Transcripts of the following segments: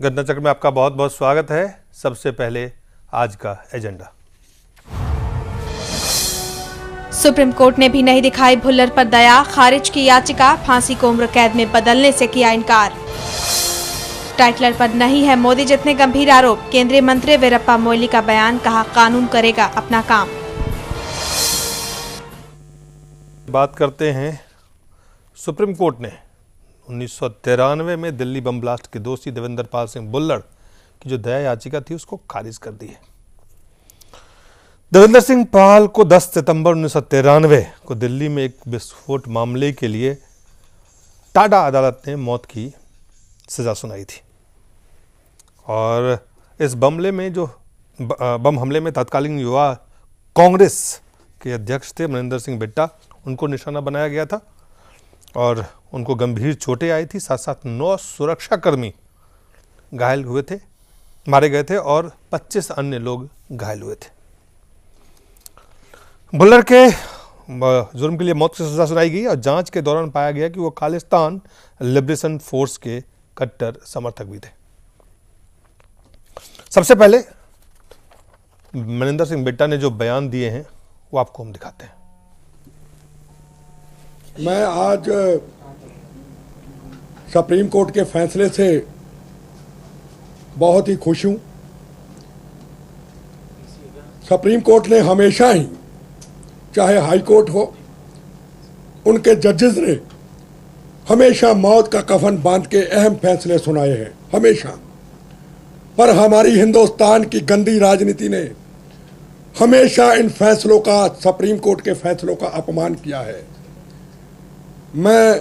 घटना चक्र में आपका बहुत बहुत स्वागत है। सबसे पहले आज का एजेंडा। सुप्रीम कोर्ट ने भी नहीं दिखाई भुल्लर पर दया, खारिज की याचिका, फांसी को उम्र कैद में बदलने से किया इनकार। टाइटलर पर नहीं है मोदी जितने गंभीर आरोप, केंद्रीय मंत्री वीरप्पा मोइली का बयान, कहा कानून करेगा अपना काम। बात करते हैं, सुप्रीम कोर्ट ने 1993 में दिल्ली बम ब्लास्ट के दोषी देवेंद्र पाल सिंह भुल्लर की जो दया याचिका थी उसको खारिज कर दी है। देवेंद्र सिंह पाल को 10 सितंबर 1993 को दिल्ली में एक विस्फोट मामले के लिए टाडा अदालत ने मौत की सजा सुनाई थी और इस बम हमले में तत्कालीन युवा कांग्रेस के अध्यक्ष थे मनिंदर सिंह बिट्टा, उनको निशाना बनाया गया था और उनको गंभीर चोटें आई थी। साथ साथ 9 सुरक्षाकर्मी घायल हुए थे, मारे गए थे और 25 अन्य लोग घायल हुए थे। भुल्लर के जुर्म के लिए मौत की सजा सुनाई गई और जांच के दौरान पाया गया कि वो खालिस्तान लिबरेशन फोर्स के कट्टर समर्थक भी थे। सबसे पहले मनिंदर सिंह बिट्टा ने जो बयान दिए हैं वो आपको हम दिखाते हैं। मैं आज सुप्रीम कोर्ट के फैसले से बहुत ही खुश हूं। सुप्रीम कोर्ट ने हमेशा ही, चाहे हाई कोर्ट हो, उनके जजेस ने हमेशा मौत का कफन बांध के अहम फैसले सुनाए हैं, हमेशा। पर हमारी हिंदुस्तान की गंदी राजनीति ने हमेशा इन फैसलों का, सुप्रीम कोर्ट के फैसलों का अपमान किया है। मैं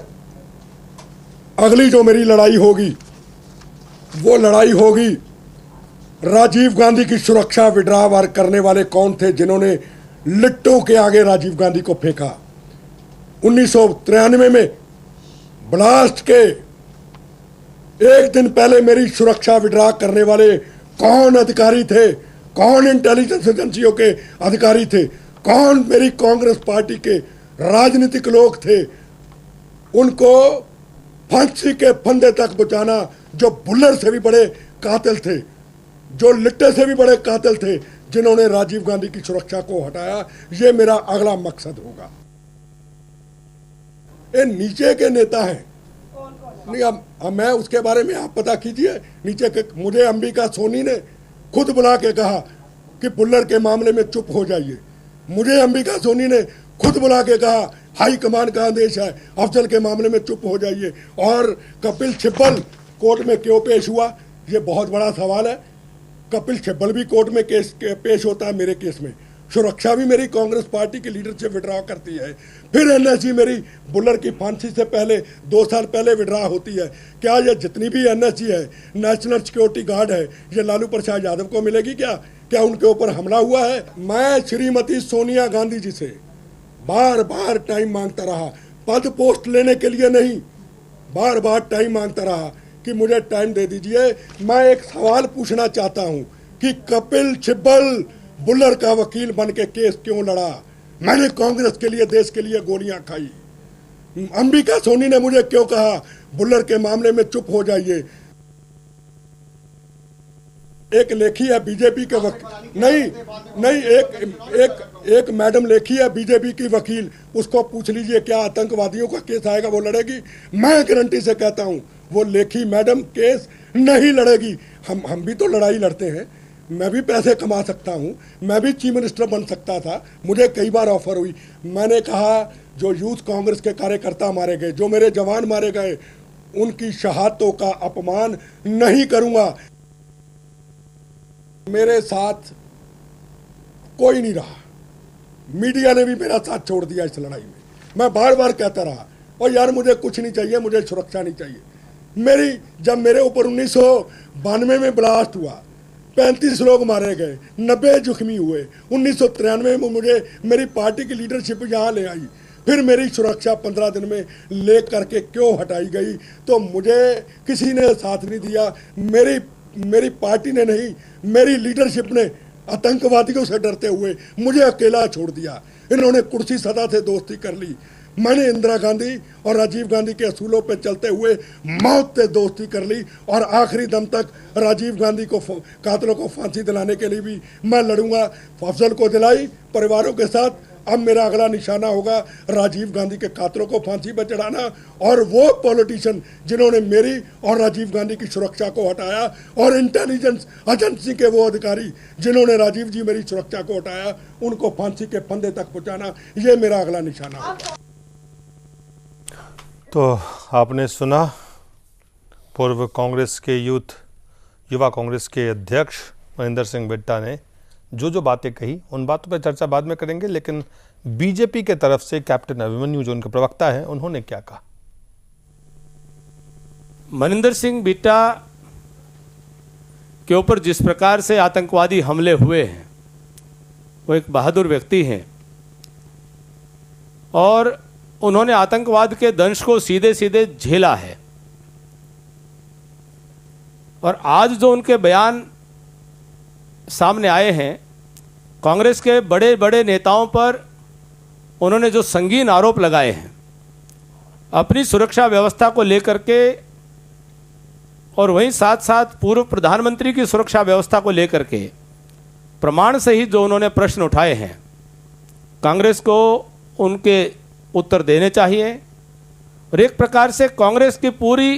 अगली जो मेरी लड़ाई होगी वो लड़ाई होगी राजीव गांधी की सुरक्षा विड्रॉ करने वाले कौन थे जिन्होंने लिट्टों के आगे राजीव गांधी को फेंका। 1993 में ब्लास्ट के एक दिन पहले मेरी सुरक्षा विड्रॉ करने वाले कौन अधिकारी थे, कौन इंटेलिजेंस एजेंसियों के अधिकारी थे, कौन मेरी कांग्रेस पार्टी के राजनीतिक लोग थे, उनको फांसी के फंदे तक बचाना, जो भुल्लर से भी बड़े कातिल थे, जो लिट्टे से भी बड़े कातिल थे, जिन्होंने राजीव गांधी की सुरक्षा को हटाया, ये मेरा अगला मकसद होगा। ये नीचे के नेता हैं, नहीं अब मैं उसके बारे में आप पता कीजिए। नीचे के मुझे अंबिका सोनी ने खुद बुला के कहा कि भुल्लर के मामले में चुप हो जाइए। मुझे अंबिका सोनी ने खुद बुला के कहा हाई कमान का आदेश है, अफजल के मामले में चुप हो जाइए। और कपिल सिब्बल कोर्ट में क्यों पेश हुआ, ये बहुत बड़ा सवाल है। कपिल सिब्बल भी कोर्ट में केस पेश होता है मेरे केस में। सुरक्षा भी मेरी कांग्रेस पार्टी की लीडरशिप विड्रॉ करती है। फिर एनएसजी मेरी भुल्लर की फांसी से पहले 2 साल पहले विड्रॉ होती है। क्या ये जितनी भी एनएसजी है, नेशनल सिक्योरिटी गार्ड है, ये लालू प्रसाद यादव को मिलेगी? क्या उनके ऊपर हमला हुआ है? मैं श्रीमती सोनिया गांधी जी से बार बार टाइम मांगता रहा, पद पोस्ट लेने के लिए नहीं, बार बार टाइम मांगता रहा कि मुझे टाइम दे दीजिए। मैं एक सवाल पूछना चाहता हूं कि कपिल सिब्बल भुल्लर का वकील बन के केस क्यों लड़ा? मैंने कांग्रेस के लिए, देश के लिए गोलियां खाई। अंबिका सोनी ने मुझे क्यों कहा भुल्लर के मामले में चुप हो जाइए? एक लेखी है बीजेपी के वकील, नहीं एक मैडम लेखी है बीजेपी की वकील, उसको पूछ लीजिए क्या आतंकवादियों का केस आएगा वो लड़ेगी? मैं गारंटी से कहता हूं वो लेखी मैडम केस नहीं लड़ेगी। हम भी तो लड़ाई लड़ते हैं, मैं भी पैसे कमा सकता हूं, मैं भी चीफ मिनिस्टर बन सकता था। मुझे कई बार ऑफर हुई। मैंने कहा जो यूथ कांग्रेस के कार्यकर्ता मारे गए, जो मेरे जवान मारे गए, उनकी शहादतों का अपमान नहीं करूंगा। मेरे साथ कोई नहीं रहा, मीडिया ने भी मेरा साथ छोड़ दिया इस लड़ाई में। मैं बार बार कहता रहा और यार मुझे कुछ नहीं चाहिए, मुझे सुरक्षा नहीं चाहिए। जब मेरे ऊपर 1992 में ब्लास्ट हुआ, 35 लोग मारे गए, 90 जख्मी हुए। 1993 में मुझे मेरी पार्टी की लीडरशिप यहाँ ले आई, फिर मेरी सुरक्षा 15 दिन में ले करके क्यों हटाई गई? तो मुझे किसी ने साथ नहीं दिया, मेरी पार्टी ने नहीं, मेरी लीडरशिप ने आतंकवादियों से डरते हुए मुझे अकेला छोड़ दिया। इन्होंने कुर्सी सदा से दोस्ती कर ली। मैंने इंदिरा गांधी और राजीव गांधी के असूलों पर चलते हुए मौत से दोस्ती कर ली और आखिरी दम तक राजीव गांधी को कातिलों को फांसी दिलाने के लिए भी मैं लड़ूंगा। अफजल को दिलाई परिवारों के साथ। अब मेरा अगला निशाना होगा राजीव गांधी के कातिलों को फांसी पर चढ़ाना और वो पॉलिटिशियन जिन्होंने मेरी और राजीव गांधी की सुरक्षा को हटाया और इंटेलिजेंस एजेंसी के वो अधिकारी जिन्होंने राजीव जी मेरी सुरक्षा को हटाया उनको फांसी के फंदे तक पहुंचाना, ये मेरा अगला निशाना होगा। तो आपने सुना पूर्व कांग्रेस के युवा कांग्रेस के अध्यक्ष महेंद्र सिंह बिट्टा ने जो बातें कही, उन बातों पर चर्चा बाद में करेंगे। लेकिन बीजेपी के तरफ से कैप्टन अभिमन्यु जो उनके प्रवक्ता हैं, उन्होंने क्या कहा? महेंद्र सिंह बिट्टा के ऊपर जिस प्रकार से आतंकवादी हमले हुए हैं, वो एक बहादुर व्यक्ति हैं और उन्होंने आतंकवाद के दंश को सीधे सीधे झेला है। और आज जो उनके बयान सामने आए हैं, कांग्रेस के बड़े बड़े नेताओं पर उन्होंने जो संगीन आरोप लगाए हैं अपनी सुरक्षा व्यवस्था को लेकर के, और वहीं साथ साथ पूर्व प्रधानमंत्री की सुरक्षा व्यवस्था को लेकर के प्रमाण सहित जो उन्होंने प्रश्न उठाए हैं, कांग्रेस को उनके उत्तर देने चाहिए। और एक प्रकार से कांग्रेस की पूरी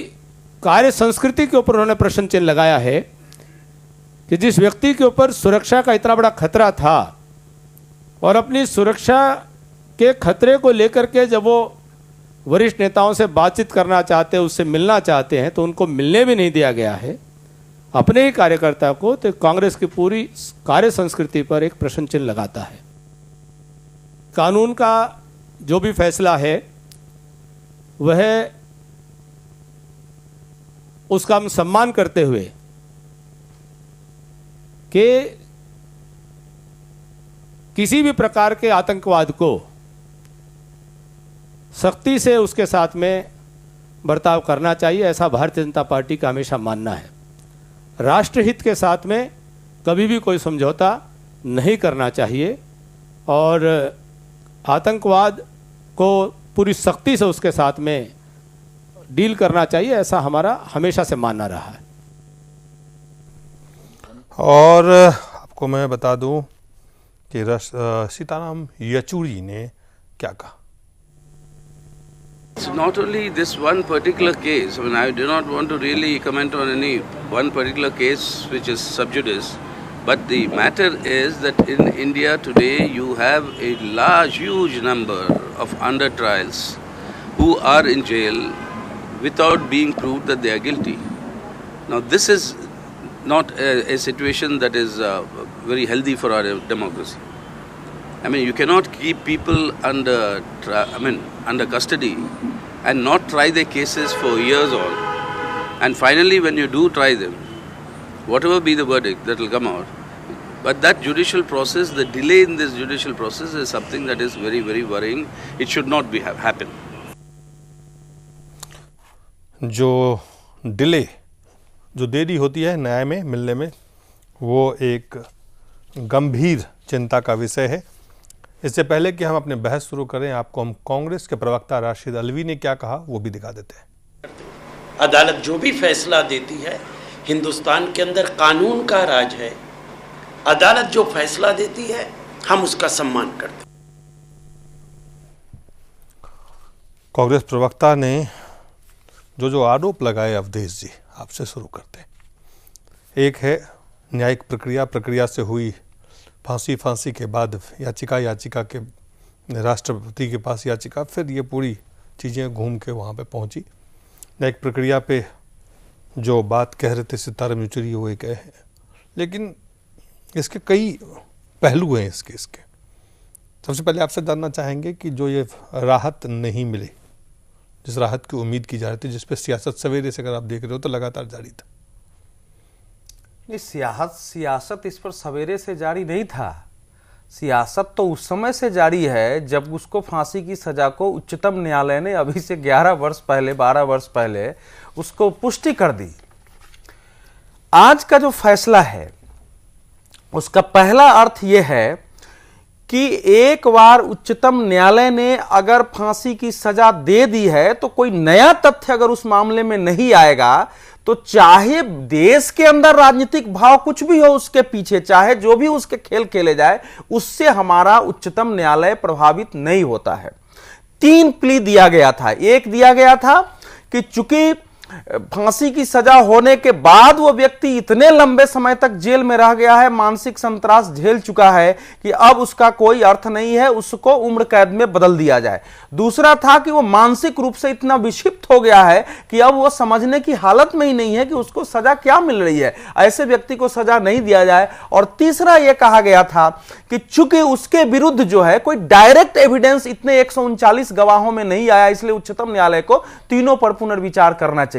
कार्य संस्कृति के ऊपर उन्होंने प्रश्न चिन्ह लगाया है कि जिस व्यक्ति के ऊपर सुरक्षा का इतना बड़ा खतरा था और अपनी सुरक्षा के खतरे को लेकर के जब वो वरिष्ठ नेताओं से बातचीत करना चाहते हैं, उससे मिलना चाहते हैं, तो उनको मिलने भी नहीं दिया गया है अपने ही कार्यकर्ता को। तो कांग्रेस की पूरी कार्य संस्कृति पर एक प्रश्न चिन्ह लगाता है। कानून का जो भी फैसला है वह उसका हम सम्मान करते हुए कि किसी भी प्रकार के आतंकवाद को सख्ती से उसके साथ में बर्ताव करना चाहिए, ऐसा भारतीय जनता पार्टी का हमेशा मानना है। राष्ट्रहित के साथ में कभी भी कोई समझौता नहीं करना चाहिए और आतंकवाद को पूरी सख्ती से उसके साथ में डील करना चाहिए, ऐसा हमारा हमेशा से मानना रहा है। और आपको मैं बता दूं कि सीताराम येचुरी ने क्या कहा। It's not only this one particular case. I mean, I do not want to really comment on any one particular case which is sub judice. But the matter is that in India today you have a large, huge number of under trials who are in jail without being proved that they are guilty. Now, this is not a situation that is very healthy for our democracy. I mean, you cannot keep people under custody and not try their cases for years on. And finally, when you do try them, whatever be the verdict that will come out, but that judicial process, the delay in this judicial process is something that is very, very worrying. It should not be happen. जो delay, जो देरी होती है न्याय में मिलने में, वो एक गंभीर चिंता का विषय है। इससे पहले कि हम अपने बहस शुरू करें, आपको हम कांग्रेस के प्रवक्ता राशिद अल्वी ने क्या कहा वो भी दिखा देते हैं। अदालत जो भी फैसला देती है, हिंदुस्तान के अंदर कानून का राज है। अदालत जो फैसला देती है हम उसका सम्मान करते हैं। कांग्रेस प्रवक्ता ने जो आरोप लगाए, अवधेश जी आपसे शुरू करते हैं। एक है न्यायिक प्रक्रिया से हुई फांसी के बाद याचिका के राष्ट्रपति के पास याचिका, फिर ये पूरी चीज़ें घूम के वहाँ पे पहुँची। न्यायिक प्रक्रिया पे जो बात कह रहे थे सीताराम येचुरी वो एक है, लेकिन इसके कई पहलू हैं इसके। सबसे पहले आपसे जानना चाहेंगे कि जो ये राहत नहीं मिली, जिस राहत की उम्मीद की जा रही थी, जिस पे सियासत सवेरे से अगर आप देख रहे हो तो लगातार जारी था। सियासत इस पर सवेरे से जारी नहीं था। सियासत तो उस समय से जारी है जब उसको फांसी की सजा को उच्चतम न्यायालय ने अभी से 12 वर्ष पहले उसको पुष्टि कर दी। आज का जो फैसला है उसका पहला अर्थ यह है कि एक बार उच्चतम न्यायालय ने अगर फांसी की सजा दे दी है तो कोई नया तथ्य अगर उस मामले में नहीं आएगा तो चाहे देश के अंदर राजनीतिक भाव कुछ भी हो उसके पीछे, चाहे जो भी उसके खेल खेले जाए, उससे हमारा उच्चतम न्यायालय प्रभावित नहीं होता है। 3 प्ली दिया गया था। एक दिया गया था कि चूंकि फांसी की सजा होने के बाद वो व्यक्ति इतने लंबे समय तक जेल में रह गया है, मानसिक संत्रास झेल चुका है कि अब उसका कोई अर्थ नहीं है, उसको उम्र कैद में बदल दिया जाए। दूसरा था कि वो मानसिक रूप से इतना विक्षिप्त हो गया है कि अब वो समझने की हालत में ही नहीं है कि उसको सजा क्या मिल रही है, ऐसे व्यक्ति को सजा नहीं दिया जाए। और तीसरा यह कहा गया था कि चूंकि उसके विरुद्ध जो है कोई डायरेक्ट एविडेंस इतने 139 गवाहों में नहीं आया, इसलिए उच्चतम न्यायालय को तीनों पर पुनर्विचार करना चाहिए।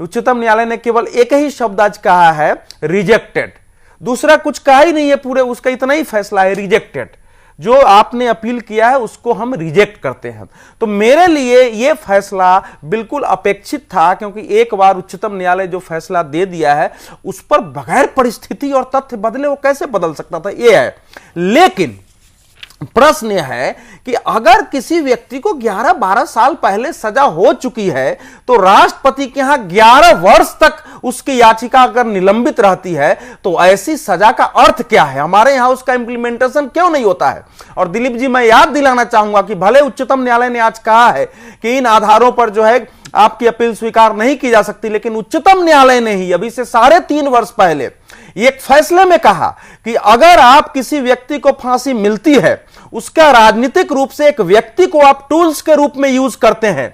उच्चतम न्यायालय ने केवल एक ही शब्द आज कहा है, रिजेक्टेड। दूसरा कुछ कहा ही नहीं है, पूरे उसका इतना ही फैसला है, रिजेक्टेड। जो आपने अपील किया है उसको हम रिजेक्ट करते हैं। तो मेरे लिए यह फैसला बिल्कुल अपेक्षित था, क्योंकि एक बार उच्चतम न्यायालय जो फैसला दे दिया है उस पर बगैर परिस्थिति और तथ्य बदले वो कैसे बदल सकता था, यह है। लेकिन प्रश्न यह है कि अगर किसी व्यक्ति को 11-12 साल पहले सजा हो चुकी है तो राष्ट्रपति के यहां 11 वर्ष तक उसकी याचिका अगर निलंबित रहती है तो ऐसी सजा का अर्थ क्या है, हमारे यहां उसका इंप्लीमेंटेशन क्यों नहीं होता है। और दिलीप जी, मैं याद दिलाना चाहूंगा कि भले उच्चतम न्यायालय ने आज कहा है कि इन आधारों पर जो है आपकी अपील स्वीकार नहीं की जा सकती, लेकिन उच्चतम न्यायालय ने ही अभी से 3.5 वर्ष पहले एक फैसले में कहा कि अगर आप किसी व्यक्ति को फांसी मिलती है, उसका राजनीतिक रूप से एक व्यक्ति को आप टूल्स के रूप में यूज करते हैं,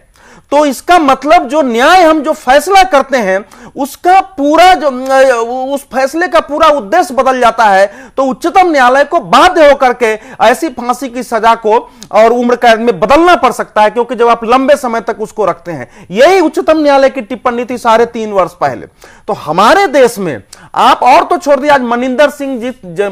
तो इसका मतलब जो न्याय हम जो फैसला करते हैं उसका पूरा जो उस फैसले का पूरा उद्देश्य बदल जाता है। तो उच्चतम न्यायालय को बाध्य होकर के ऐसी फांसी की सजा को और उम्र कैद में बदलना पड़ सकता है, क्योंकि जब आप लंबे समय तक उसको रखते हैं, यही उच्चतम न्यायालय की टिप्पणी थी 3.5 वर्ष पहले। तो हमारे देश में आप और तो छोड़ दिया, आज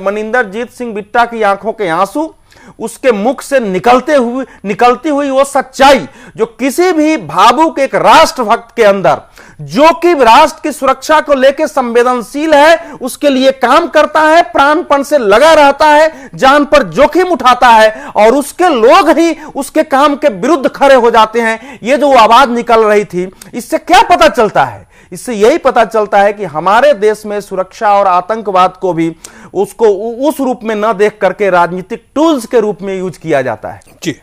मनिंदरजीत सिंह बिट्टा की आंखों के आंसू, उसके मुख से निकलती हुई वो सच्चाई जो किसी भी भावुक एक राष्ट्रभक्त के अंदर, जो कि राष्ट्र की सुरक्षा को लेकर संवेदनशील है, उसके लिए काम करता है, प्राणपण से लगा रहता है, जान पर जोखिम उठाता है, और उसके लोग ही उसके काम के विरुद्ध खड़े हो जाते हैं। ये जो आवाज निकल रही थी, इससे क्या पता चलता है? इससे यही पता चलता है कि हमारे देश में सुरक्षा और आतंकवाद को भी उसको उस रूप में न देख करके राजनीतिक टूल्स के रूप में यूज किया जाता है। जी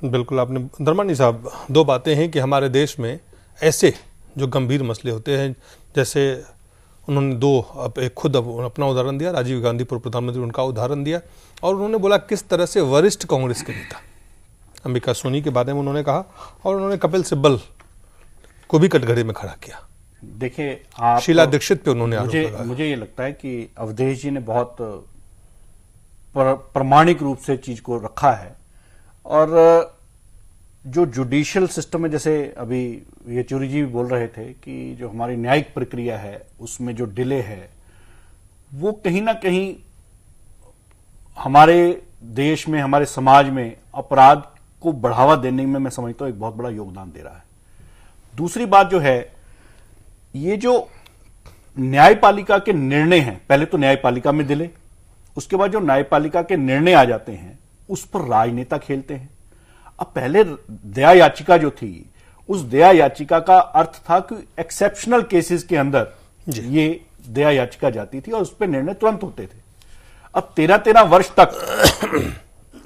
बिल्कुल, आपने धर्मानी साहब 2 बातें हैं कि हमारे देश में ऐसे जो गंभीर मसले होते हैं, जैसे उन्होंने खुद अपना उदाहरण दिया, राजीव गांधी पूर्व प्रधानमंत्री, उनका उदाहरण दिया, और उन्होंने बोला किस तरह से वरिष्ठ कांग्रेस के नेता अंबिका सोनी के बारे में उन्होंने कहा, और उन्होंने कपिल सिब्बल को भी कटघरे में खड़ा किया। देखिए, आप शीला दीक्षित पे उन्होंने आरोप लगाया। मुझे ये लगता है कि अवधेश जी ने बहुत प्रामाणिक रूप से चीज को रखा है, और जो जुडिशियल सिस्टम है, जैसे अभी येचुरी जी भी बोल रहे थे कि जो हमारी न्यायिक प्रक्रिया है उसमें जो डिले है, वो कहीं ना कहीं हमारे देश में, हमारे समाज में अपराध को बढ़ावा देने में मैं समझता हूं एक बहुत बड़ा योगदान दे रहा है। दूसरी बात जो है, ये जो न्यायपालिका के निर्णय हैं, पहले तो न्यायपालिका में दिले, उसके बाद जो न्यायपालिका के निर्णय आ जाते हैं उस पर राजनेता खेलते हैं। अब पहले दया याचिका जो थी, उस दया याचिका का अर्थ था कि एक्सेप्शनल केसेस के अंदर ये दया याचिका जाती थी और उस पर निर्णय तुरंत होते थे। अब 13-13 वर्ष तक,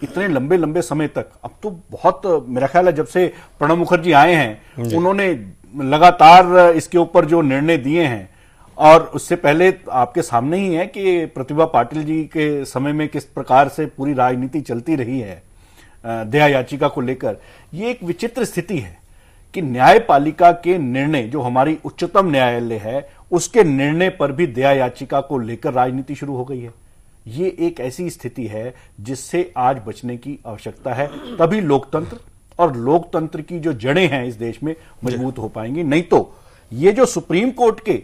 इतने लंबे लंबे समय तक, अब तो बहुत, मेरा ख्याल है जब से प्रणब मुखर्जी आए हैं उन्होंने लगातार इसके ऊपर जो निर्णय दिए हैं, और उससे पहले आपके सामने ही है कि प्रतिभा पाटिल जी के समय में किस प्रकार से पूरी राजनीति चलती रही है दया याचिका को लेकर। ये एक विचित्र स्थिति है कि न्यायपालिका के निर्णय, जो हमारी उच्चतम न्यायालय है, उसके निर्णय पर भी दया याचिका को लेकर राजनीति शुरू हो गई है। ये एक ऐसी स्थिति है जिससे आज बचने की आवश्यकता है, तभी लोकतंत्र और लोकतंत्र की जो जड़ें हैं इस देश में मजबूत हो पाएंगी। नहीं तो ये जो सुप्रीम कोर्ट के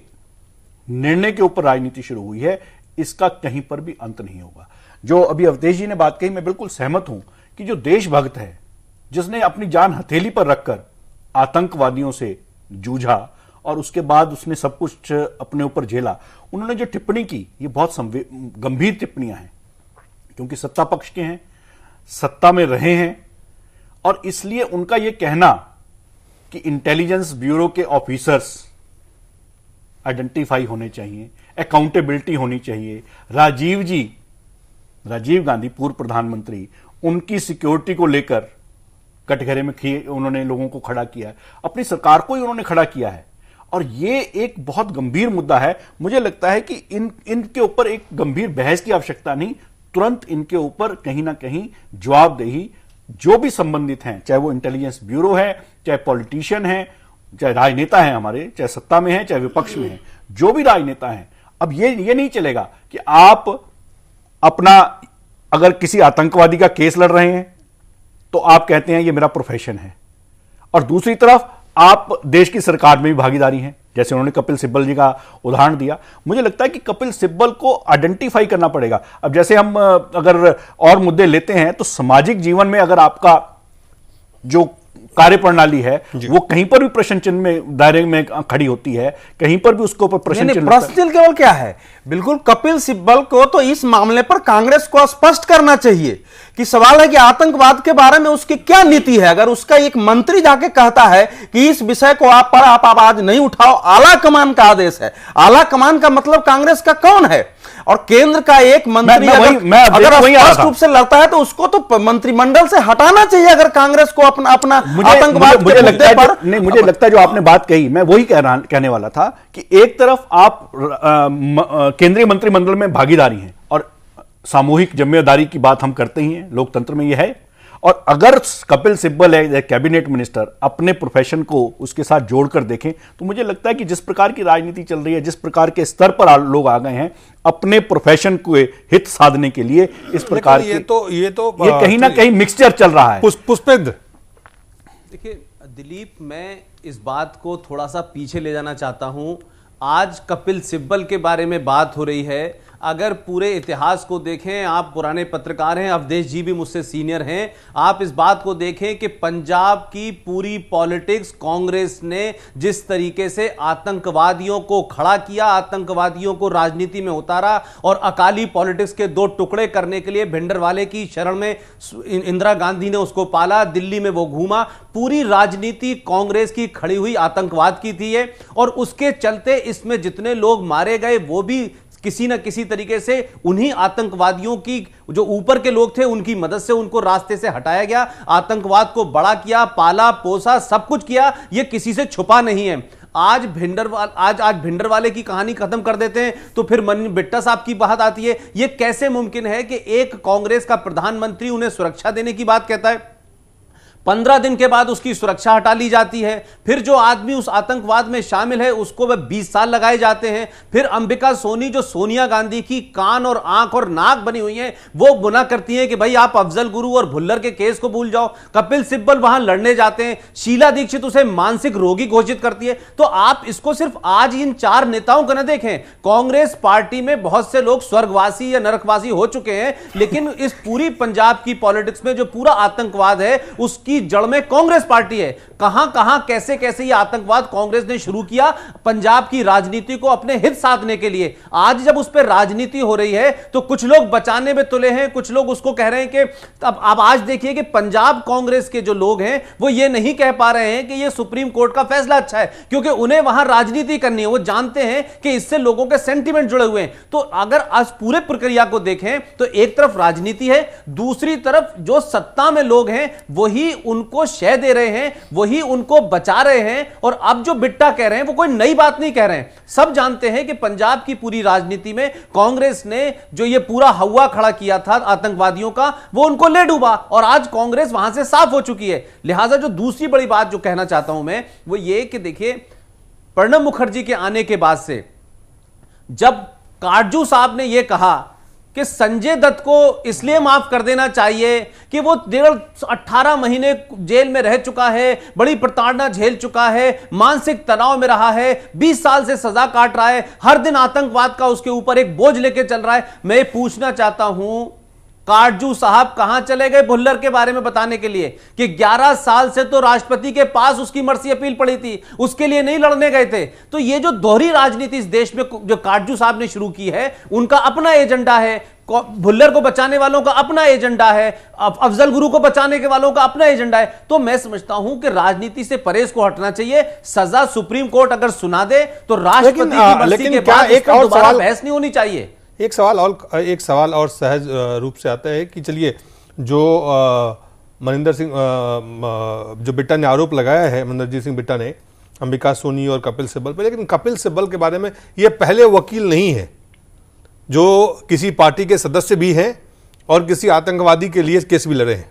निर्णय के ऊपर राजनीति शुरू हुई है, इसका कहीं पर भी अंत नहीं होगा। जो अभी अवधेश जी ने बात कही, मैं बिल्कुल सहमत हूं कि जो देशभक्त है, जिसने अपनी जान हथेली पर रखकर आतंकवादियों से जूझा और उसके बाद उसने सब कुछ अपने ऊपर झेला, उन्होंने जो टिप्पणी की, ये बहुत गंभीर टिप्पणियां हैं। क्योंकि सत्ता पक्ष के हैं, सत्ता में रहे हैं, और इसलिए उनका यह कहना कि इंटेलिजेंस ब्यूरो के ऑफिसर्स आइडेंटिफाई होने चाहिए, अकाउंटेबिलिटी होनी चाहिए। राजीव गांधी पूर्व प्रधानमंत्री, उनकी सिक्योरिटी को लेकर कटघरे में उन्होंने लोगों को खड़ा किया है, अपनी सरकार को ही उन्होंने खड़ा किया है, और ये एक बहुत गंभीर मुद्दा है। मुझे लगता है कि इनके ऊपर एक गंभीर बहस की आवश्यकता नहीं, तुरंत इनके ऊपर कहीं ना कहीं जवाबदेही जो भी संबंधित हैं, चाहे वो इंटेलिजेंस ब्यूरो है, चाहे पॉलिटिशियन है, चाहे राजनेता है हमारे, चाहे सत्ता में है चाहे विपक्ष में है, जो भी राजनेता हैं, अब ये नहीं चलेगा कि आप अपना अगर किसी आतंकवादी का केस लड़ रहे हैं तो आप कहते हैं ये मेरा प्रोफेशन है, और दूसरी तरफ आप देश की सरकार में भी भागीदारी हैं, जैसे उन्होंने कपिल सिब्बल जी का उदाहरण दिया। मुझे लगता है कि कपिल सिब्बल को आइडेंटिफाई करना पड़ेगा। अब जैसे हम अगर और मुद्दे लेते हैं तो सामाजिक जीवन में अगर आपका जो कार्य प्रणाली है वो कहीं पर भी प्रश्न चिन्ह में दायरे में खड़ी होती है, कहीं पर भी उसके ऊपर प्रश्न चिन्ह। प्रश्न चिन्ह केवल क्या है, बिल्कुल कपिल सिब्बल को तो इस मामले पर कांग्रेस को स्पष्ट करना चाहिए कि सवाल है कि आतंकवाद के बारे में उसकी क्या नीति है। अगर उसका एक मंत्री जाके कहता है कि इस विषय को आप आवाज नहीं उठाओ, आला कमान का आदेश है, आला कमान का मतलब कांग्रेस का कौन है, और केंद्र का एक मंत्री अगर स्पष्ट रूप से लड़ता है तो उसको तो मंत्रिमंडल से हटाना चाहिए। अगर कांग्रेस को अपना आतंकवाद मुझे लगता है जो आपने बात कही, मैं वही कहने वाला था कि एक तरफ आप केंद्रीय मंत्रिमंडल में भागीदारी है और सामूहिक जिम्मेदारी की बात हम करते ही हैं, लोकतंत्र में यह है, और अगर कपिल सिब्बल है कैबिनेट मिनिस्टर अपने प्रोफेशन को उसके साथ जोड़कर देखें तो मुझे लगता है कि जिस प्रकार की राजनीति चल रही है, जिस प्रकार के स्तर पर लोग आ गए हैं अपने प्रोफेशन को हित साधने के लिए, इस प्रकार ये कहीं ना कहीं मिक्सचर चल रहा है। पुष्पेंद्र, देखिए दिलीप, मैं इस बात को थोड़ा सा पीछे ले जाना चाहता हूं। आज कपिल सिब्बल के बारे में बात हो रही है, अगर पूरे इतिहास को देखें, आप पुराने पत्रकार हैं, अवधेश जी भी मुझसे सीनियर हैं, आप इस बात को देखें कि पंजाब की पूरी पॉलिटिक्स कांग्रेस ने जिस तरीके से आतंकवादियों को खड़ा किया, आतंकवादियों को राजनीति में उतारा और अकाली पॉलिटिक्स के दो टुकड़े करने के लिए भिंडरवाले की शरण में इंदिरा गांधी ने उसको पाला, दिल्ली में वो घूमा, पूरी राजनीति कांग्रेस की खड़ी हुई आतंकवाद की थी है, और उसके चलते इसमें जितने लोग मारे गए वो भी किसी न किसी तरीके से उन्हीं आतंकवादियों की जो ऊपर के लोग थे उनकी मदद से उनको रास्ते से हटाया गया, आतंकवाद को बड़ा किया, पाला पोसा, सब कुछ किया, यह किसी से छुपा नहीं है। आज भिंडरवाले की कहानी खत्म कर देते हैं तो फिर बिट्टा साहब की बात आती है। यह कैसे मुमकिन है कि एक कांग्रेस का प्रधानमंत्री उन्हें सुरक्षा देने की बात कहता है, 15 दिन के बाद उसकी सुरक्षा हटा ली जाती है, फिर जो आदमी उस आतंकवाद में शामिल है उसको वह 20 साल लगाए जाते हैं, फिर अंबिका सोनी जो सोनिया गांधी की कान और आंख और नाक बनी हुई है वो गुना करती हैं कि भाई आप अफजल गुरु और भुल्लर के केस को भूल जाओ, कपिल सिब्बल वहां लड़ने जाते हैं, शीला दीक्षित उसे मानसिक रोगी घोषित करती है। तो आप इसको सिर्फ आज इन 4 नेताओं को न देखें, कांग्रेस पार्टी में बहुत से लोग स्वर्गवासी या नरकवासी हो चुके हैं, लेकिन इस पूरी पंजाब की पॉलिटिक्स में जो पूरा आतंकवाद है उसकी की जड़ में कांग्रेस पार्टी है। कहां कहां कैसे कैसे ये आतंकवाद कांग्रेस ने शुरू किया पंजाब की राजनीति को अपने हित साधने के लिए। आज जब उस पर राजनीति हो रही है तो कुछ लोग बचाने में तुले हैं, कुछ लोग उसको कह रहे हैं कि अब आज देखिए कि पंजाब कांग्रेस के जो लोग हैं वो ये नहीं कह पा रहे हैं कि ये सुप्रीम कोर्ट का फैसला अच्छा है, क्योंकि उन्हें वहां राजनीति करनी है। वो जानते हैं कि इससे लोगों के सेंटीमेंट जुड़े हुए हैं। तो अगर आज पूरे प्रक्रिया को देखें तो एक तरफ राजनीति है, दूसरी तरफ जो सत्ता में लोग हैं वही उनको शय दे रहे हैं, वही उनको बचा रहे हैं। और अब जो बिट्टा कह रहे हैं वो कोई नई बात नहीं कह रहे हैं। सब जानते हैं कि पंजाब की पूरी राजनीति में कांग्रेस ने जो ये पूरा हवा खड़ा किया था आतंकवादियों का, वो उनको ले डूबा और आज कांग्रेस वहां से साफ हो चुकी है। लिहाजा जो दूसरी बड़ी बात जो कहना चाहता हूं मैं वो ये कि देखिए, प्रणब मुखर्जी के आने के बाद से जब काटजू साहब ने यह कहा कि संजय दत्त को इसलिए माफ कर देना चाहिए कि वो 18 महीने जेल में रह चुका है, बड़ी प्रताड़ना झेल चुका है, मानसिक तनाव में रहा है, 20 साल से सजा काट रहा है, हर दिन आतंकवाद का उसके ऊपर एक बोझ लेके चल रहा है। मैं पूछना चाहता हूं काटजू साहब कहां चले गए भुल्लर के बारे में बताने के लिए कि 11 साल से तो राष्ट्रपति के पास उसकी मर्सी अपील पड़ी थी, उसके लिए नहीं लड़ने गए थे। तो ये जो दोहरी राजनीति इस देश में जो काटजू साहब ने शुरू की है, उनका अपना एजेंडा है, भुल्लर को बचाने वालों का अपना एजेंडा है, अफजल गुरु को बचाने के वालों का अपना एजेंडा है। तो मैं समझता हूं कि राजनीति से परहेज को हटना चाहिए। सजा सुप्रीम कोर्ट अगर सुना दे तो राष्ट्रपति की मर्जी के बाद एक और सवाल बहस नहीं होनी चाहिए। एक सवाल और सहज रूप से आता है कि चलिए जो मनिंदर सिंह जो बिट्टा ने आरोप लगाया है, मनिंदरजीत सिंह बिट्टा ने अंबिका सोनी और कपिल सिब्बल पर, लेकिन कपिल सिब्बल के बारे में ये पहले वकील नहीं है जो किसी पार्टी के सदस्य भी हैं और किसी आतंकवादी के लिए केस भी लड़े हैं।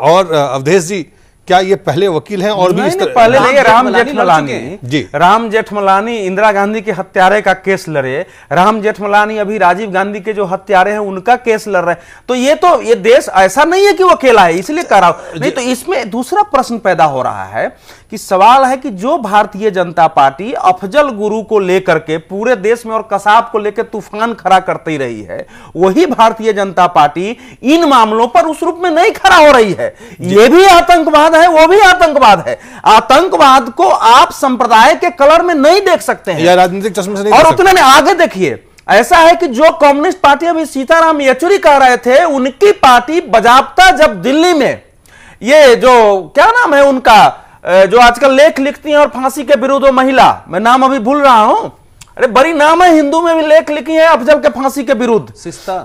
और अवधेश जी, क्या ये पहले वकील हैं? और भी इस तरह पहले नहीं, राम जेठमलानी जी, राम जेठमलानी इंदिरा गांधी के हत्यारे का केस लड़े, राम जेठमलानी अभी राजीव गांधी के जो हत्यारे हैं उनका केस लड़ रहे हैं। तो ये देश ऐसा नहीं है कि वो अकेला है इसलिए कर रहा हूं। नहीं तो इसमें दूसरा प्रश्न पैदा हो रहा है कि सवाल है कि जो भारतीय जनता पार्टी अफजल गुरु को लेकर के पूरे देश में और कसाब को लेकर तूफान खड़ा करती रही है, वही भारतीय जनता पार्टी इन मामलों पर उस रूप में नहीं खड़ा हो रही है। ये भी आतंकवाद है, वो भी आतंकवाद है। आतंकवाद को आप संप्रदाय के कलर में नहीं देख सकते हैं या राजनीतिक चश्मे से नहीं। और उतने आगे देखिए, ऐसा है कि जो कम्युनिस्ट पार्टी अभी सीताराम येचुरी कह रहे थे, उनकी पार्टी बजाबता जब दिल्ली में ये जो क्या नाम है उनका, जो आजकल लेख लिखती हैं और फांसी के विरुद्ध महिला, मैं नाम अभी भूल रहा हूं, अरे बड़ी नाम है, हिंदू में भी लेख लिखी है अफजल के फांसी के विरुद्ध, सिस्ता।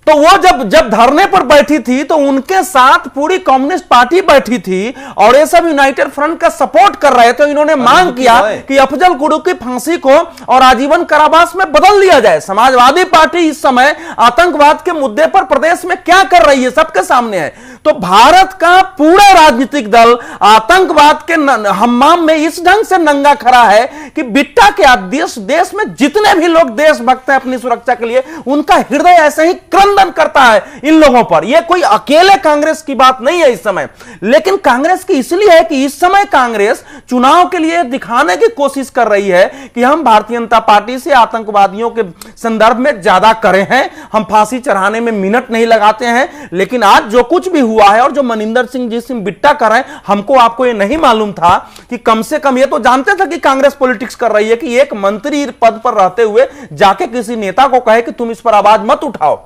तो वो जब धरने पर बैठी थी तो उनके साथ पूरी कम्युनिस्ट पार्टी बैठी थी और ये सब यूनाइटेड फ्रंट का सपोर्ट कर रहे थे। इन्होंने मांग किया कि अफजल गुरु की फांसी को और आजीवन कारावास में बदल दिया जाए। समाजवादी पार्टी इस समय आतंकवाद के मुद्दे पर प्रदेश में क्या कर रही है सबके सामने है। तो भारत का पूरा राजनीतिक दल आतंकवाद के हम्माम में इस ढंग से नंगा खड़ा है कि बिट्टा के आदेश देश में जितने भी लोग देशभक्त हैं अपनी सुरक्षा के लिए, उनका हृदय ऐसे ही क्रंदन करता है इन लोगों पर। यह कोई अकेले कांग्रेस की बात नहीं है इस समय, लेकिन कांग्रेस की इसलिए है कि इस समय कांग्रेस चुनाव के लिए दिखाने की कोशिश कर रही है कि हम भारतीय जनता पार्टी से आतंकवादियों के संदर्भ में ज्यादा करे हैं, हम फांसी चढ़ाने में मिनट नहीं लगाते हैं। लेकिन आज जो कुछ भी हुआ है और जो मनिंदर सिंह बिट्टा कर रहे हैं, हमको आपको ये नहीं मालूम था कि कम से कम ये तो जानते थे कि कांग्रेस पॉलिटिक्स कर रही है कि एक मंत्री पद पर रहते हुए जाके किसी नेता को कहे कि तुम इस पर आवाज मत उठाओ।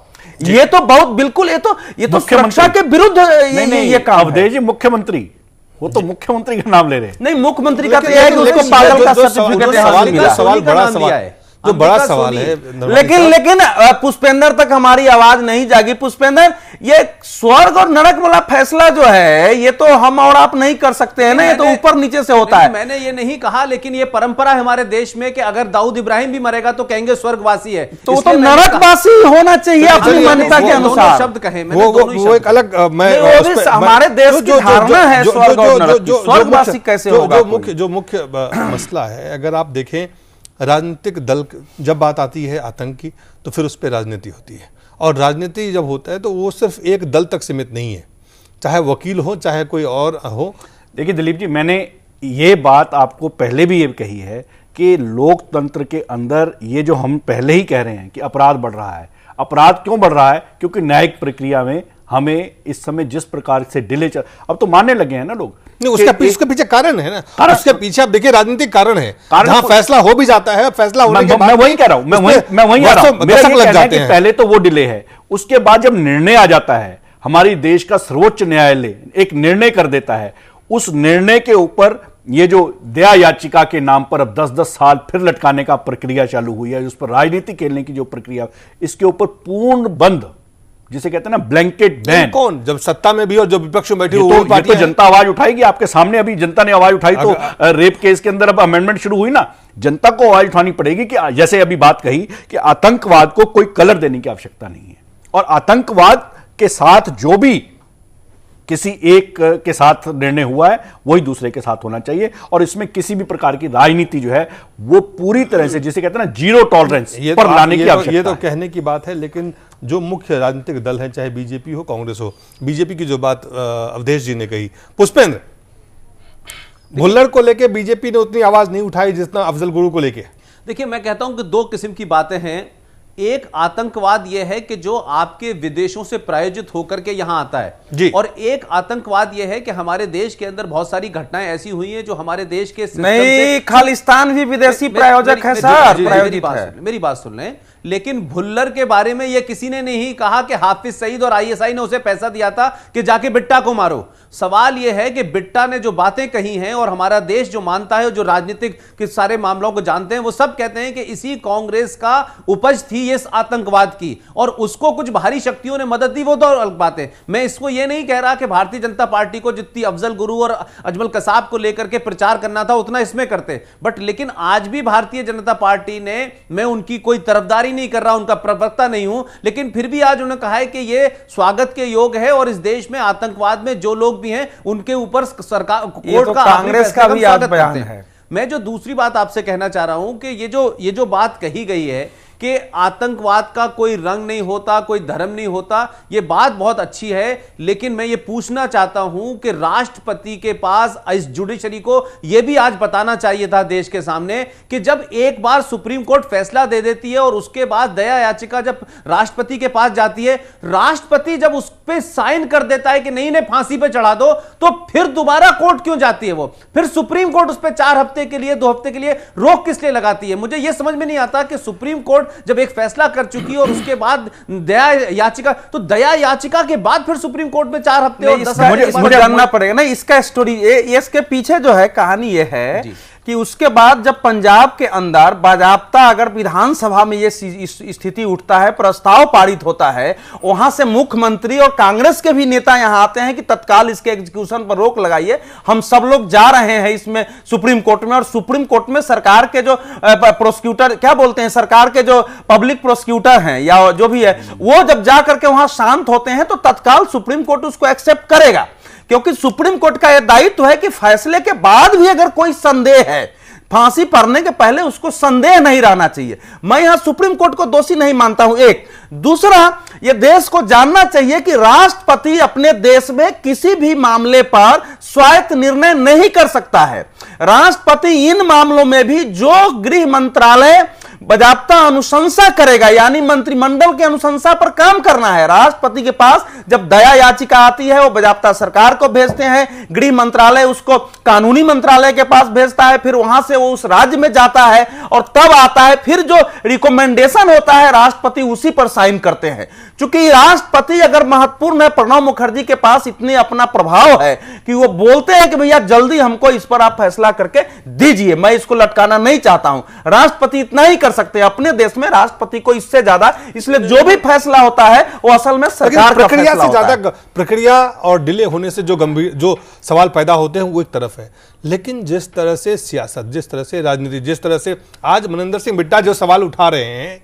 ये तो बहुत बिल्कुल ये तो सुरक्षा के विरुद्ध ये काम है। अवधेश जी मुख्यमंत्री, वो तो मुख्यमंत्री का नाम ले रहे हैं। नहीं, मुख्यमंत्री का तो यह है कि उसको पागल का सर्टिफिकेट सवाल बड़ा सवाल है, जो बड़ा सवाल है। लेकिन पुष्पेंद्र तक हमारी आवाज नहीं जागी। पुष्पेंद्र, ये स्वर्ग और नरक वाला फैसला जो है ये तो हम और आप नहीं कर सकते हैं ना, ये तो ऊपर नीचे से होता है। मैंने ये नहीं कहा, लेकिन ये परंपरा है हमारे देश में कि अगर दाऊद इब्राहिम भी मरेगा तो कहेंगे स्वर्गवासी है, तो वो तो नरकवासी होना चाहिए अपनी मान्यता के अनुसार। शब्द कहे वो एक अलग हमारे देश की धारणा है स्वर्ग और नरक, स्वर्गवासी कैसे होगा। जो मुख्य मसला है, अगर आप देखें राजनीतिक दल जब बात आती है आतंक की तो फिर उस पर राजनीति होती है, और राजनीति जब होता है तो वो सिर्फ एक दल तक सीमित नहीं है, चाहे वकील हो चाहे कोई और हो। देखिए दिलीप जी, मैंने ये बात आपको पहले भी ये कही है कि लोकतंत्र के अंदर ये जो हम पहले ही कह रहे हैं कि अपराध बढ़ रहा है। अपराध क्यों बढ़ रहा है? क्योंकि न्यायिक प्रक्रिया में हमें इस समय जिस प्रकार से डिले अब तो मानने लगे हैं ना लोग। नहीं, उसके पीछे कारण है ना, उसके पीछे आप देखिए राजनीतिक कारण है, जहां फैसला हो भी जाता है, फैसला होने के बाद मैं वही कह रहा हूं, मैं वही आ रहा हूं। मेरा ये कहना है कि पहले तो वो डिले है, उसके बाद जब निर्णय आ जाता है, हमारी देश का सर्वोच्च न्यायालय एक निर्णय कर देता है, उस निर्णय के ऊपर ये जो दया याचिका के नाम पर अब 10-10 साल फिर लटकाने का प्रक्रिया चालू हुई है, उस पर राजनीति खेलने की जो प्रक्रिया, इसके ऊपर पूर्ण बंद, जिसे कहते हैं ना ब्लैंकेट बैन। कौन जब सत्ता में भी और जो विपक्ष में बैठी तो जनता आवाज उठाएगी। आपके सामने अभी जनता ने आवाज उठाई, तो रेप केस के अंदर अब अमेंडमेंट शुरू हुई ना, जनता को आवाज उठानी पड़ेगी कि जैसे अभी बात कही कि आतंकवाद को कोई कलर देने की आवश्यकता नहीं है, और आतंकवाद के साथ जो भी किसी एक के साथ निर्णय हुआ है वही दूसरे के साथ होना चाहिए, और इसमें किसी भी प्रकार की राजनीति जो है वो पूरी तरह से, जिसे कहते हैं ना, जीरो टॉलरेंस पर लाने की आवश्यकता है। ये तो कहने की बात है, लेकिन जो मुख्य राजनीतिक दल है, चाहे बीजेपी हो कांग्रेस हो, बीजेपी की जो बात अवधेश जी ने कही, पुष्पेंद्र, भुल्लर को लेके बीजेपी ने उतनी आवाज नहीं उठाई जितना अफजल गुरु को लेके। देखिए, मैं कहता हूं कि दो किस्म की बातें हैं। एक आतंकवाद यह है कि जो आपके विदेशों से प्रायोजित होकर के यहां आता है जी। और एक आतंकवाद यह है कि हमारे देश के अंदर बहुत सारी घटनाएं ऐसी हुई हैं जो हमारे देश के नहीं, खालिस्तान भी विदेशी प्रायोजक है सर, प्रायोजित है। मेरी बात सुन लें। लेकिन भुल्लर के बारे में यह किसी ने नहीं कहा कि हाफिज सईद और आईएसआई ने उसे पैसा दिया था कि जाके बिट्टा को मारो। सवाल यह है कि बिट्टा ने जो बातें कही हैं और हमारा देश जो मानता है, जो राजनीतिक के सारे मामलों को जानते हैं, वो सब कहते हैं कि इसी कांग्रेस का उपज थी इस आतंकवाद की और उसको कुछ बाहरी शक्तियों ने मदद दी, वो तो अलग बात है। मैं इसको यह नहीं कह रहा कि भारतीय जनता पार्टी को जितनी अफजल गुरु और अजमल कसाब को लेकर के प्रचार करना था उतना इसमें करते, बट लेकिन आज भी भारतीय जनता पार्टी ने, मैं उनकी कोई तरफदारी नहीं कर रहा, उनका प्रवक्ता नहीं हूं, लेकिन फिर भी आज उन्होंने कहा है कि यह स्वागत के योग है और इस देश में आतंकवाद में जो लोग भी हैं उनके ऊपर सरकार कोर्ट का कांग्रेस का भी आज बयान है। मैं जो दूसरी बात आपसे कहना चाह रहा हूं कि ये जो बात कही गई है कि आतंकवाद का कोई रंग नहीं होता, कोई धर्म नहीं होता, यह बात बहुत अच्छी है, लेकिन मैं ये पूछना चाहता हूं कि राष्ट्रपति के पास इस जुडिशरी को यह भी आज बताना चाहिए था देश के सामने कि जब एक बार सुप्रीम कोर्ट फैसला दे देती है और उसके बाद दया याचिका जब राष्ट्रपति के पास जाती है, राष्ट्रपति जब उस पर साइन कर देता है कि नहीं इन्हें फांसी पे चढ़ा दो, तो फिर दोबारा कोर्ट क्यों जाती है? वो फिर सुप्रीम कोर्ट उस पर 4 हफ्ते के लिए, 2 हफ्ते के लिए रोक किस लिए लगाती है? मुझे यह समझ में नहीं आता कि सुप्रीम कोर्ट जब एक फैसला कर चुकी है और उसके बाद दया याचिका, तो दया याचिका के बाद फिर सुप्रीम कोर्ट में 4 हफ्ते और 10 मुझे जानना पड़ेगा ना इसका स्टोरी, इसके पीछे जो है कहानी ये है कि उसके बाद जब पंजाब के अंदर बाजाप्ता अगर विधानसभा में ये स्थिति उठता है, प्रस्ताव पारित होता है, वहां से मुख्यमंत्री और कांग्रेस के भी नेता यहां आते हैं कि तत्काल इसके एग्जीक्यूशन पर रोक लगाइए, हम सब लोग जा रहे हैं इसमें सुप्रीम कोर्ट में। और सुप्रीम कोर्ट में सरकार के जो प्रोसिक्यूटर, क्या बोलते हैं, सरकार के जो पब्लिक प्रोसिक्यूटर हैं या जो भी है, वो जब जाकर के वहां शांत होते हैं तो तत्काल सुप्रीम कोर्ट उसको एक्सेप्ट करेगा, क्योंकि सुप्रीम कोर्ट का यह दायित्व है कि फैसले के बाद भी अगर कोई संदेह है, फांसी पड़ने के पहले उसको संदेह नहीं रहना चाहिए। मैं यहां सुप्रीम कोर्ट को दोषी नहीं मानता हूं, एक। दूसरा, यह देश को जानना चाहिए कि राष्ट्रपति अपने देश में किसी भी मामले पर स्वायत्त निर्णय नहीं कर सकता है। राष्ट्रपति इन मामलों में भी जो गृह मंत्रालय बाजाप्ता अनुशंसा करेगा, यानी मंत्रिमंडल के अनुशंसा पर काम करना है। राष्ट्रपति के पास जब दया याचिका आती है, वो बाजाप्ता सरकार को भेजते हैं, गृह मंत्रालय उसको कानूनी मंत्रालय के पास भेजता है, फिर वहां से वो उस राज्य में जाता है और तब आता है, फिर जो रिकमेंडेशन होता है राष्ट्रपति उसी पर साइन करते हैं। चूंकि राष्ट्रपति अगर महत्वपूर्ण है, प्रणब मुखर्जी के पास इतने अपना प्रभाव है कि वो बोलते हैं कि भैया जल्दी हमको इस पर आप फैसला करके दीजिए, मैं इसको लटकाना नहीं चाहता हूं। राष्ट्रपति इतना ही कर सकते हैं अपने देश में, राष्ट्रपति को इससे ज्यादा, इसलिए जो भी फैसला होता है वो असल में सरकार का प्रक्रिया फैसला से होता है। ज्यादा प्रक्रिया और डिले होने से जो गंभीर जो सवाल पैदा होते हैं वो एक तरफ है, लेकिन जिस तरह से सियासत, जिस तरह से राजनीति, जिस तरह से आज मनिंदर सिंह बिट्टा जो सवाल उठा रहे हैं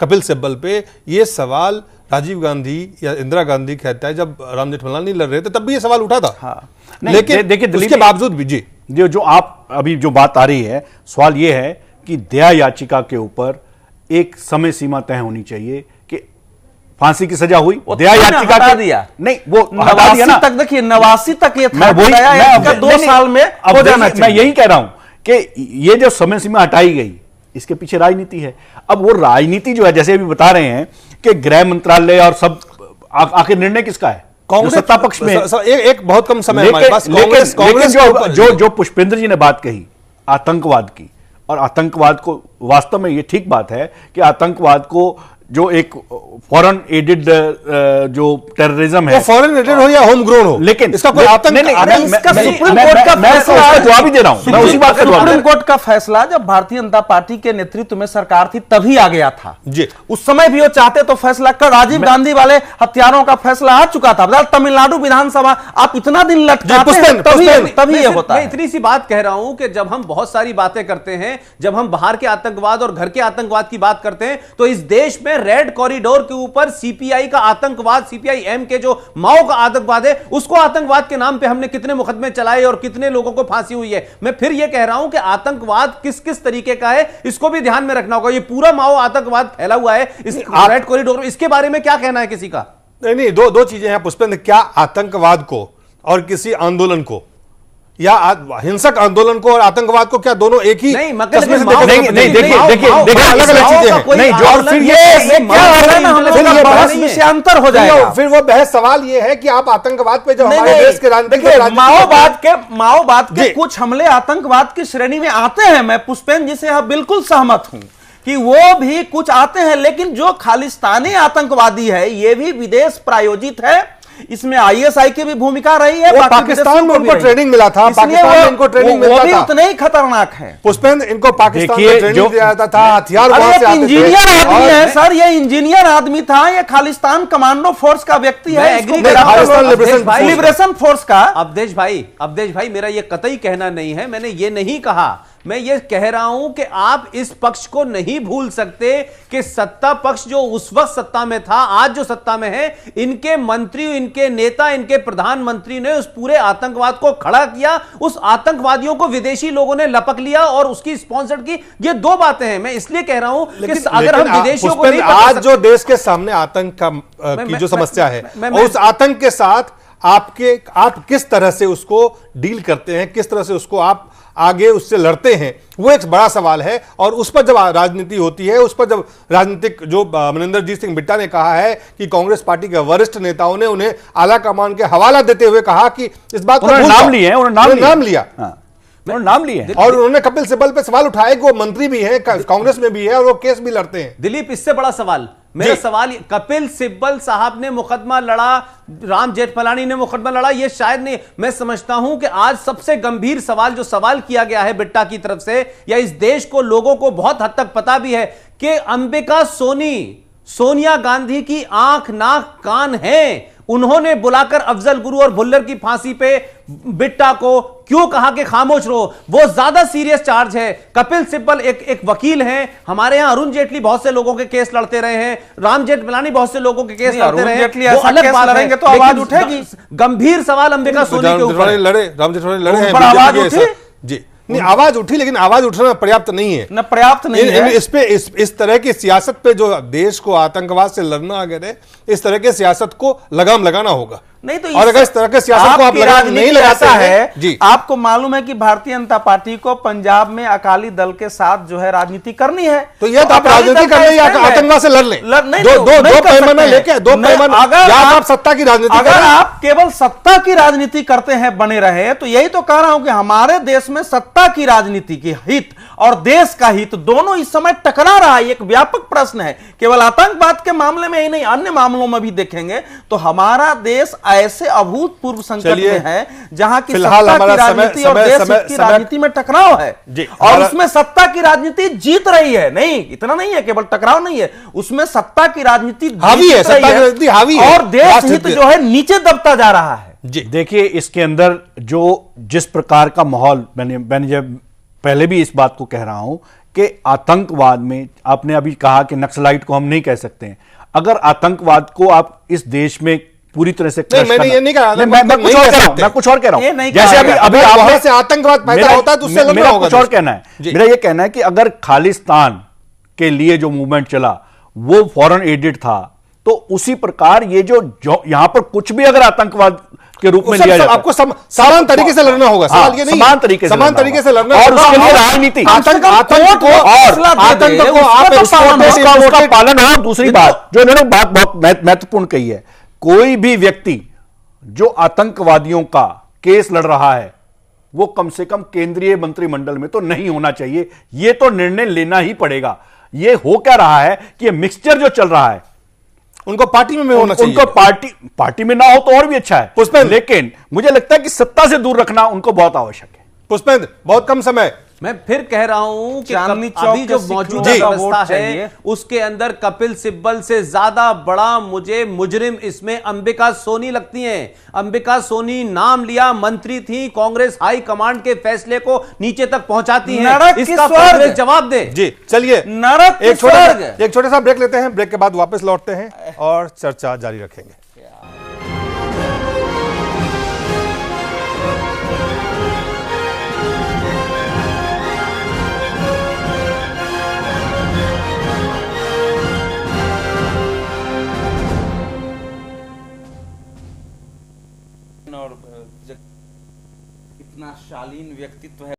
कपिल सिब्बल पे, ये सवाल राजीव गांधी या इंदिरा गांधी कहता है जब राम जेठमलानी नहीं लड़ रहे थे तब भी ये सवाल उठा था। हाँ। लेकिन देखिए उसके बावजूद भी जी जो आप अभी जो बात आ रही है, सवाल ये है कि दया याचिका के ऊपर एक समय सीमा तय होनी चाहिए कि फांसी की सजा हुई, दया याचिका हटा दिया नहीं, वो हटा दिया ना तक। देखिए 89 तक ये मैं वही 2 साल में हो जाना चाहिए। मैं यही कह रहा हूं कि ये जो समय सीमा हटाई गई, इसके पीछे राजनीति है। अब वो राजनीति जो है, जैसे अभी बता रहे हैं कि गृह मंत्रालय और सब, आखिर निर्णय किसका है? कांग्रेस सत्ता पक्ष में एक बहुत कम समय हमारे पास। लेकिन जो पुष्पेंद्र जी ने बात कही आतंकवाद की, और आतंकवाद को वास्तव में ये ठीक बात है कि आतंकवाद को जो एक फॉरेन एडेड जो टेररिज्म है, फॉरेन एडेड हो या होम ग्रोन हो, लेकिन इसका कोई आतंक सुप्रीम कोर्ट का फैसला जवाब ही दे रहा हूं, मैं उसी बात का जवाब। सुप्रीम कोर्ट का फैसला जब भारतीय जनता पार्टी के नेतृत्व में सरकार थी तभी आ गया था जी। उस समय भी वो चाहते तो फैसला कर, राजीव गांधी वाले हत्यारों का फैसला आ चुका था, तमिलनाडु विधानसभा आप इतना दिन लटकाते हैं तभी ये होता है। मैं इतनी सी बात कह रहा हूं कि जब हम बहुत सारी बातें करते हैं, जब हम बाहर के आतंकवाद और घर के आतंकवाद की बात करते हैं, तो इस देश में रेड कॉरिडोर के ऊपर सीपीआई का आतंकवाद, सीपीआई-एम के जो माओ का आतंकवाद है, उसको आतंकवाद के नाम पे हमने कितने मुकदमे चलाए और कितने लोगों को फांसी हुई है। मैं फिर यह कह रहा हूं कि आतंकवाद किस किस तरीके का है, इसको भी ध्यान में रखना होगा। ये पूरा माओ आतंकवाद फैला हुआ है इस रेड कॉरिडोर, इसके बारे में क्या कहना है किसी का? नहीं, दो चीजें हैं पुष्पेंद्र, क्या आतंकवाद को और किसी आंदोलन को या हिंसक आंदोलन को और आतंकवाद को क्या दोनों एक ही नहीं, तस्वीर से मतलब देखो? नहीं, देखिए अलग अलग चीजें हैं। नहीं, जो और फिर ये क्या हो रहा है ना, हम लोग का बहस विषयांतर हो जाएगा। फिर वो बहस सवाल ये है कि आप आतंकवाद पे जो नहीं, हमारे नहीं, देश के देखिए, माओवाद के जी। कुछ हमले आतंकवाद की श्रेणी में आते हैं। मैं पुष्पेंद्र जी से यह बिल्कुल सहमत हूं कि वो भी कुछ आते हैं, लेकिन जो खालिस्तानी आतंकवादी है ये भी विदेश प्रायोजित है। इसमें आईएसआई की भी भूमिका रही है, वो पाकिस्तान में उनको ट्रेनिंग मिला था, पाकिस्तान में इनको ट्रेनिंग मिलता वो भी था। उतने ही खतरनाक है। पुष्पेंद्र, इनको पाकिस्तान में देखिए, ट्रेनिंग दिया जाता था, हथियार अरे वहां से एक आते थे। इंजीनियर आदमी और है सर, ये इंजीनियर आदमी था, ये खालिस्तान कमांडो फोर्स का व्यक्ति है, इसको खालिस्तान लिबरेशन फोर्स का। अवधेश भाई मेरा ये कतई कहना नहीं है, मैंने ये नहीं कहा। मैं ये कह रहा हूं कि आप इस पक्ष को नहीं भूल सकते कि सत्ता पक्ष जो उस वक्त सत्ता में था, आज जो सत्ता में है, इनके मंत्री, इनके नेता, इनके प्रधानमंत्री ने उस पूरे आतंकवाद को खड़ा किया। उस आतंकवादियों को विदेशी लोगों ने लपक लिया और उसकी स्पॉन्सर की। ये दो बातें हैं। मैं इसलिए कह रहा हूं कि अगर हम विदेशियों को नहीं आज जो देश के सामने आतंक की जो समस्या है, उस आतंक के साथ आप किस तरह से उसको डील करते हैं, किस तरह से उसको आप आगे उससे लड़ते हैं, वो एक बड़ा सवाल है। और उस पर जब राजनीति होती है, उस पर जब राजनीतिक जो मनिंदरजीत सिंह बिट्टा ने कहा है कि कांग्रेस पार्टी के वरिष्ठ नेताओं ने उन्हें आला कमान के हवाला देते हुए कहा कि इस बात को नाम लिया, उन्होंने नाम लिया नाम लिए हैं। और उन्होंने कपिल सिब्बल पे सवाल उठाए कि वो मंत्री भी हैं, कांग्रेस में भी है और वो केस भी लड़ते हैं। दिलीप, इससे बड़ा सवाल मेरा सवाल, कपिल सिब्बल साहब ने मुकदमा लड़ा, राम जेठमलानी ने मुकदमा लड़ा, ये शायद नहीं। मैं समझता हूं कि आज सबसे गंभीर सवाल जो सवाल किया गया है बिट्टा की तरफ से, या इस देश को, लोगों को बहुत हद तक पता भी है कि अंबिका सोनी सोनिया गांधी की आंख नाक कान है। उन्होंने बुलाकर अफजल गुरु और भुल्लर की फांसी पे बिट्टा को क्यों कहा कि खामोश रहो? वो ज्यादा सीरियस चार्ज है। कपिल सिब्बल एक वकील हैं। हमारे यहां अरुण जेटली बहुत से लोगों के केस लड़ते रहे हैं, राम जेठमलानी बहुत से लोगों के केस लड़ते रहे हैं। वो अलग बात लड़ेंगे तो आवाज उठेगी। गंभीर सवाल अंबिका सोनी के ऊपर लड़े, राम जेठमलानी लड़े हैं, आवाज उठी जी नहीं, आवाज उठी, लेकिन आवाज उठना पर्याप्त नहीं है, न पर्याप्त नहीं है। इस तरह की सियासत पे जो देश को आतंकवाद से लड़ना अगर है, इस तरह की सियासत को लगाम लगाना होगा। नहीं तो और अगर इस तरह के सियासत को आप नहीं लगाते हैं जी, आपको मालूम है कि भारतीय जनता पार्टी को पंजाब में अकाली दल के साथ जो है राजनीति करनी है, तो यह तो आप राजनीति कर लें या आतंकवाद से लड़ लें। दो पैमाना लेके, दो पैमाना, अगर आप सत्ता की राजनीति, अगर आप केवल सत्ता की राजनीति करते हैं बने रहे, तो यही तो कह रहा हूं कि हमारे देश में सत्ता की राजनीति की हित और देश का हित दोनों इस समय टकरा रहा है। एक व्यापक प्रश्न है, केवल आतंकवाद के मामले में ही नहीं, अन्य मामलों में भी देखेंगे तो हमारा देश ऐसे अभूतपूर्व संकट में है जहां की सत्ता की राजनीति और देश हित की राजनीति में टकराव है। और उसमें सत्ता की राजनीति जीत रही है। नहीं, इतना नहीं है, केवल टकराव नहीं है, उसमें सत्ता की राजनीति हावी है और देश हित जो है नीचे दबता जा रहा है। जी देखिए, इसके अंदर जिस प्रकार का माहौल, मैंने जब पहले भी इस बात को कह रहा हूं कि आतंकवाद में, आपने अभी कहा कि नक्सलाइट को हम नहीं कह सकते हैं। अगर आतंकवाद को आप इस देश में पूरी तरह से मैंने ये नहीं कहा, मैं कुछ और कह रहा हूं। जैसे अभी वहां से आतंकवाद पैदा होता है तो उससे लड़ना होगा। कुछ और कहना है, मेरा ये कहना है कि अगर खालिस्तान के लिए जो मूवमेंट चला वो फॉरेन एडेड था, तो उसी प्रकार ये जो यहां पर कुछ भी अगर आतंकवाद के रूप में लिया जाता, आपको समान तरीके से लड़ना होगा। सवाल ये नहीं, समान तरीके से लड़ना और उसके लिए राजनीति, आतंक को आप उसका पालन हो। दूसरी बात जो इन्होंने बात बहुत महत्वपूर्ण कही है, कोई भी व्यक्ति जो आतंकवादियों का केस लड़ रहा है वो कम से कम केंद्रीय मंत्रिमंडल में तो नहीं होना चाहिए। ये तो निर्णय लेना ही पड़ेगा। ये हो क्या रहा है कि ये मिक्सचर जो चल रहा है, उनको पार्टी में होना चाहिए। उनको पार्टी में ना हो तो और भी अच्छा है, लेकिन मुझे लगता है कि सत्ता से दूर रखना उनको बहुत आवश्यक है। पुष्पेंद्र, बहुत कम समय, मैं फिर कह रहा हूं कि अभी जो मौजूदा व्यवस्था है उसके अंदर कपिल सिब्बल से ज्यादा बड़ा मुझे मुजरिम इसमें अंबिका सोनी लगती हैं। अंबिका सोनी नाम लिया, मंत्री थी, कांग्रेस हाई कमांड के फैसले को नीचे तक पहुंचाती हैं। इसका कांग्रेस जवाब दे। जी चलिए, नरक एक छोटा सा ब्रेक लेते हैं, ब्रेक के बाद वापस लौटते हैं और चर्चा जारी रखेंगे। इतना शालीन व्यक्तित्व है।